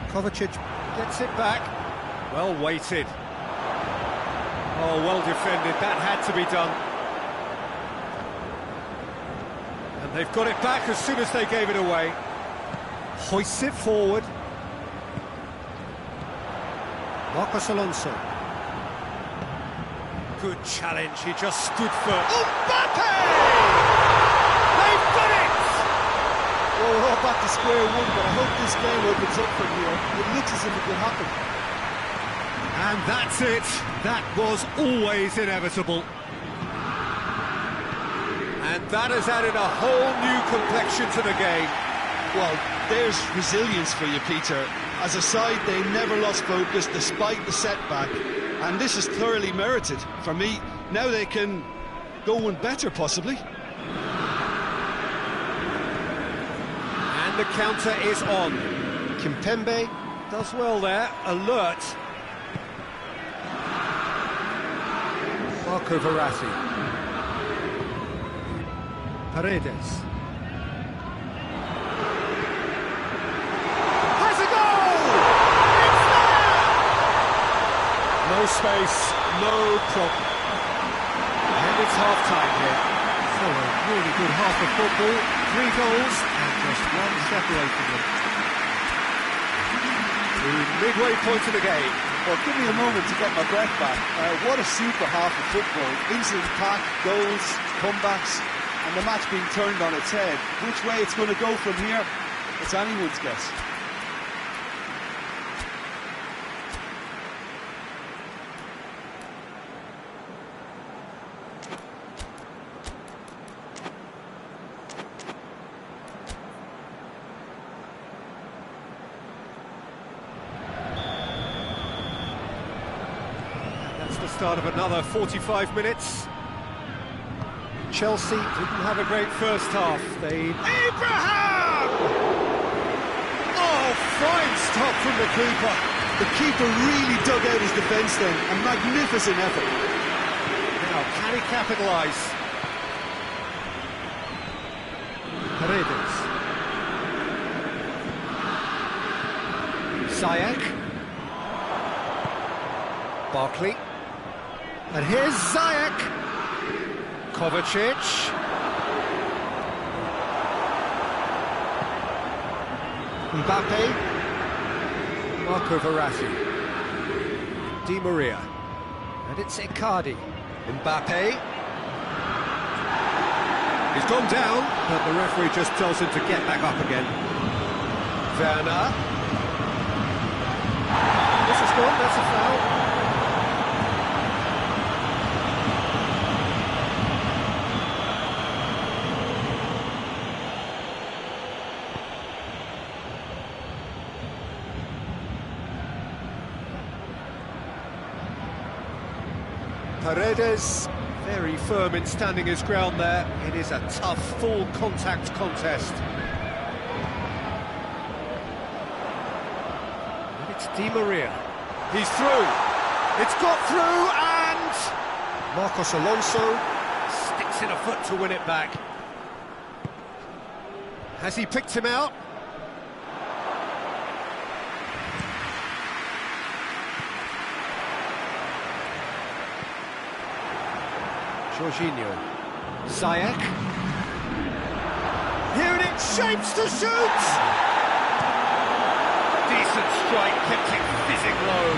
Kovacic gets it back. Well weighted. Oh, well defended. That had to be done. And they've got it back as soon as they gave it away. Hoists it forward. Marcos Alonso. Good challenge. He just stood firm. Mbappe! They've done it! Well, we're all back to square one, but I hope this game opens up from here. It looks as if it could happen. And that's it. That was always inevitable. And that has added a whole new complexion to the game. Well, there's resilience for you, Peter. As a side, they never lost focus despite the setback. And this is thoroughly merited. For me, now they can go one better, possibly. And the counter is on. Kimpembe does well there, alert. Marco Verratti. Paredes. Has a goal! It's there! No space, no problem. And it's half-time here. So a really good half of football, 3 goals and just one separating them. The midway point of the game. Well, give me a moment to get my breath back. What a super half of football. Easily packed, goals, comebacks, and the match being turned on its head. Which way it's going to go from here, it's anyone's guess. Start of another 45 minutes. Chelsea didn't have a great first half. Abraham! Oh, fine stop from the keeper. The keeper really dug out his defence then. A magnificent effort. Now, can he capitalise? Paredes. Ziyech. Barkley. And here's Ziyech. Kovacic. Mbappe. Marco Verratti. Di Maria. And it's Icardi. Mbappe. He's gone down, but the referee just tells him to get back up again. Werner. This is good, that's a foul. Paredes, very firm in standing his ground there. It is a tough, full contact contest. And it's Di Maria. He's through. It's got through and... Marcos Alonso sticks in a foot to win it back. Has he picked him out? Jorginho. Ziyech. Here it is, shapes to shoot! Decent strike, kept it fizzing low.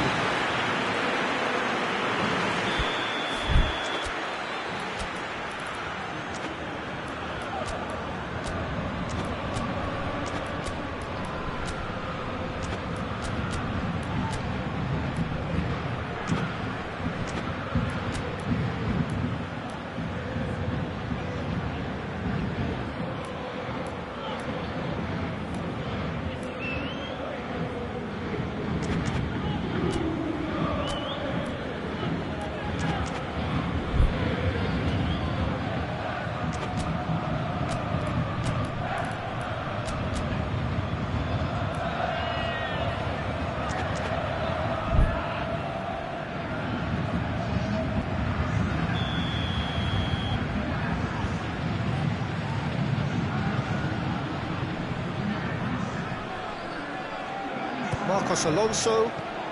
Marcos Alonso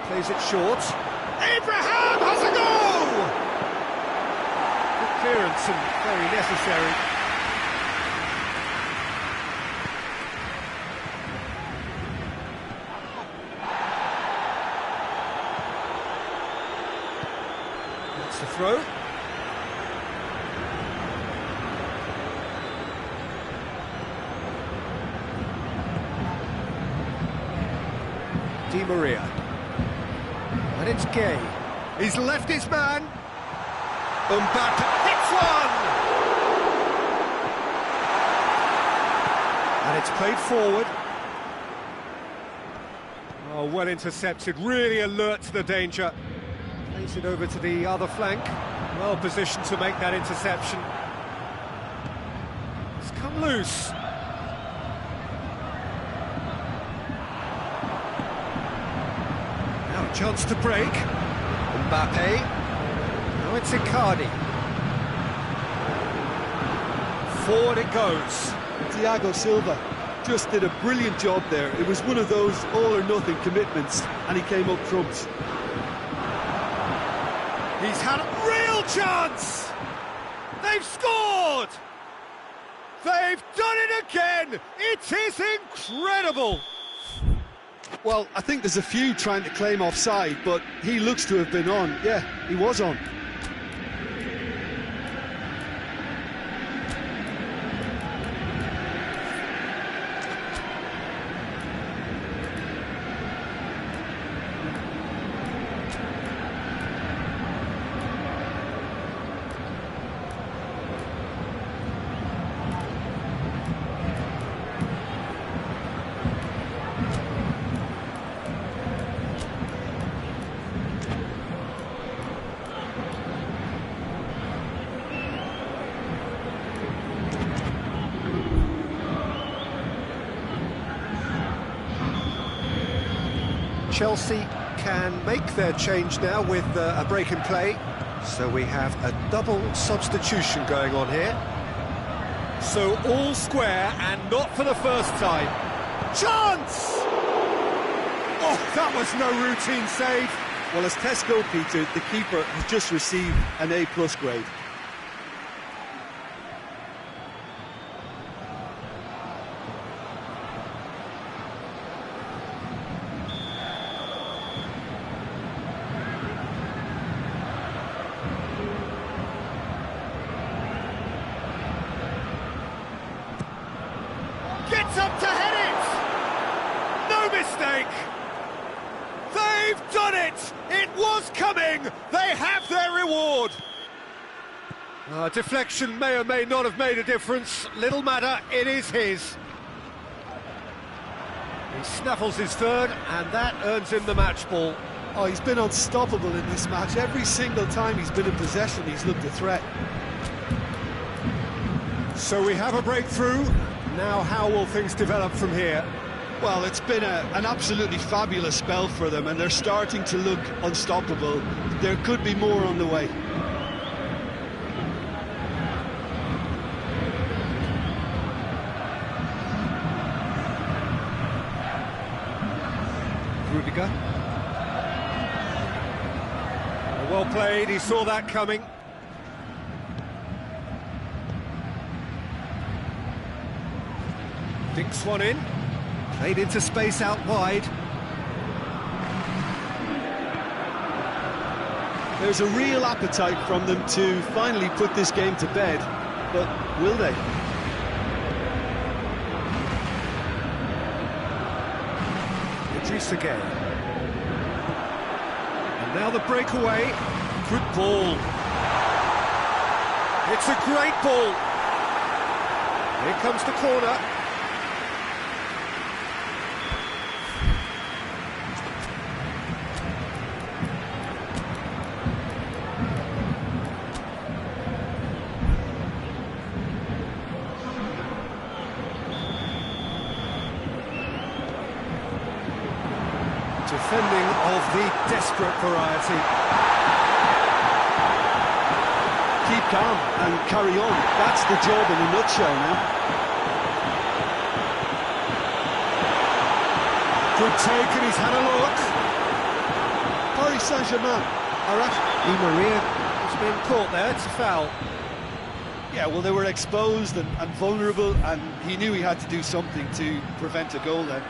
plays it short. Abraham has a goal! Good clearance and very necessary. That's the throw. Di Maria. And it's Gay. He's left his man. Mbappe hits one! And it's played forward. Oh, well intercepted, really alert to the danger. Plays it over to the other flank. Well positioned to make that interception. It's come loose. Now a chance to break. Mbappe. Now it's Icardi. Forward it goes. Thiago Silva just did a brilliant job there. It was one of those all-or-nothing commitments, and he came up trumps. He's had a real chance! They've scored! They've done it again! It is incredible! Well, I think there's a few trying to claim offside, but he looks to have been on. Yeah, he was on. Chelsea can make their change now with a break in play. So we have a double substitution going on here. So all square and not for the first time. Chance! Oh, that was no routine save. Well, as Tesco, Peter, the keeper has just received an A+ grade. Gets up to head it! No mistake! They've done it! It was coming! They have their reward! Deflection may or may not have made a difference. Little matter, it is his. He snaffles his third, and that earns him the match ball. Oh, he's been unstoppable in this match. Every single time he's been in possession, he's looked a threat. So we have a breakthrough. Now how will things develop from here? Well, it's been an absolutely fabulous spell for them, and they're starting to look unstoppable. There could be more on the way. Rudiger. Well played, he saw that coming. Dinks one in, played into space out wide. There's a real appetite from them to finally put this game to bed, but will they? Idris again. And now the breakaway. Good ball. It's a great ball. Here comes the corner. Defending of the desperate variety. Keep calm and carry on. That's the job in a nutshell now. Good take, and he's had a look. Paris Saint-Germain are actually... Di Maria has been caught there, it's a foul. Yeah, well, they were exposed and vulnerable, and he knew he had to do something to prevent a goal then.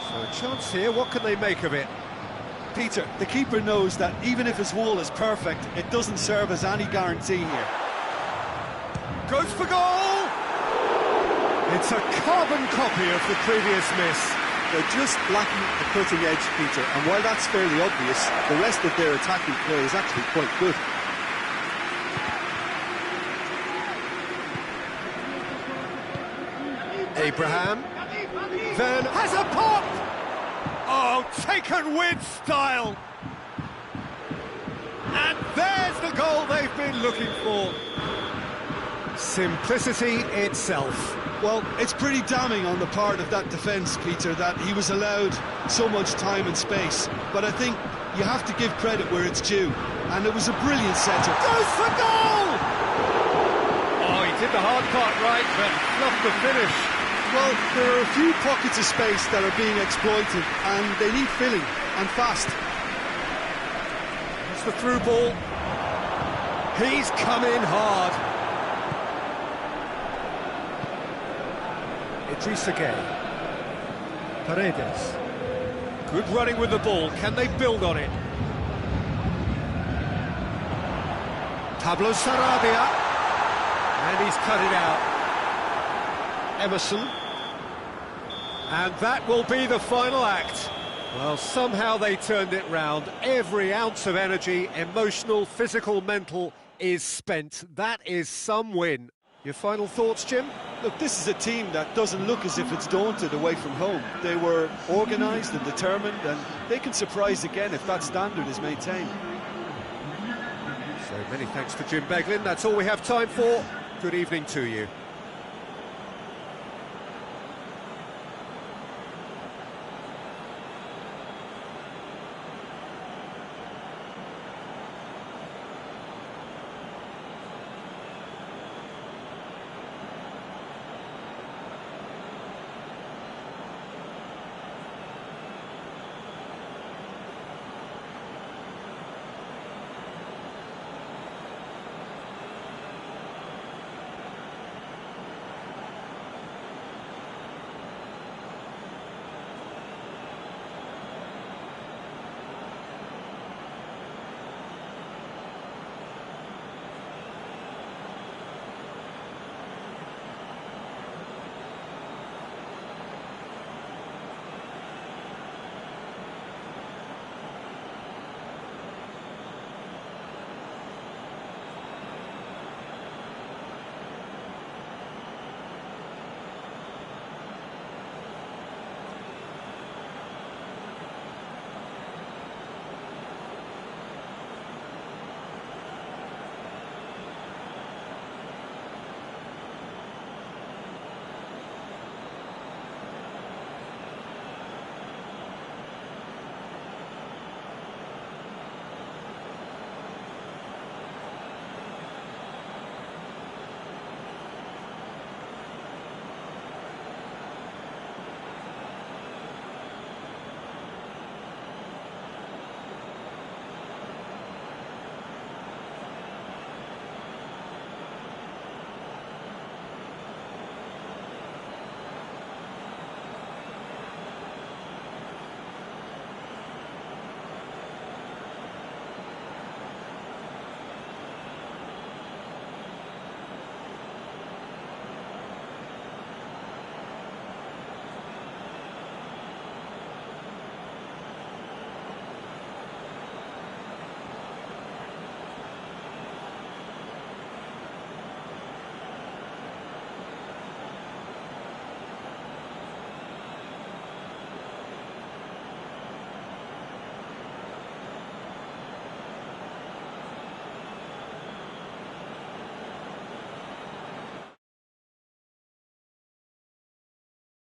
So a chance here, what can they make of it? Peter, the keeper knows that even if his wall is perfect, it doesn't serve as any guarantee here. Goes for goal! It's a carbon copy of the previous miss. They're just lacking the cutting edge, Peter, and while that's fairly obvious, the rest of their attacking play is actually quite good. Abraham then has a pop! Oh, taken with style! And there's the goal they've been looking for. Simplicity itself. Well, it's pretty damning on the part of that defence, Peter, that he was allowed so much time and space. But I think you have to give credit where it's due. And it was a brilliant setup. Goes for goal! Oh, he did the hard part right, but fluffed the finish. Well, there are a few pockets of space that are being exploited, and they need filling, and fast. That's the through ball. He's come in hard. Idrissa Gueye. Paredes. Good running with the ball. Can they build on it? Pablo Sarabia. And he's cut it out. Emerson. And that will be the final act. Well, somehow they turned it round. Every ounce of energy, emotional, physical, mental, is spent. That is some win. Your final thoughts, Jim? Look, this is a team that doesn't look as if it's daunted away from home. They were organised and determined, and they can surprise again if that standard is maintained. So many thanks to Jim Beglin. That's all we have time for. Good evening to you.